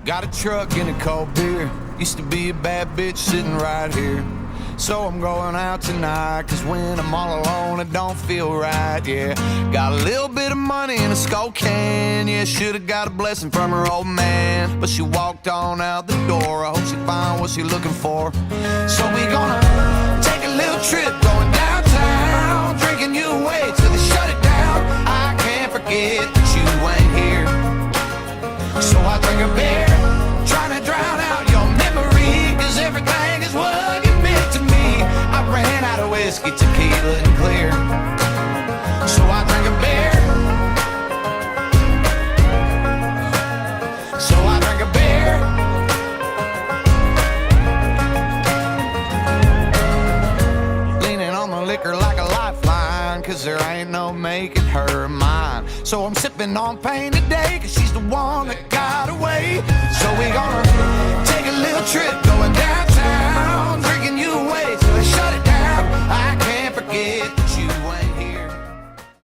Got a truck and a cold beer. Used to be a bad bitch sitting right here. So I'm going out tonight, cause when I'm all alone it don't feel right, yeah. Got a little bit of money in a skull can, yeah. Should've got a blessing from her old man, but she walked on out the door. I hope she found what she looking for. So we gonna take a little trip going downtown, drinking you away till they shut it down. I can't forget that you ain't here, so I drink a beer, trying to drown out your memory, cause everything is what you meant to me. I ran out of whiskey, tequila, and clear, so I drank a beer. So I drank a beer. Leaning on the liquor like a lifeline, cause there ain't no making her mine. So I'm sipping on pain today, cause she's the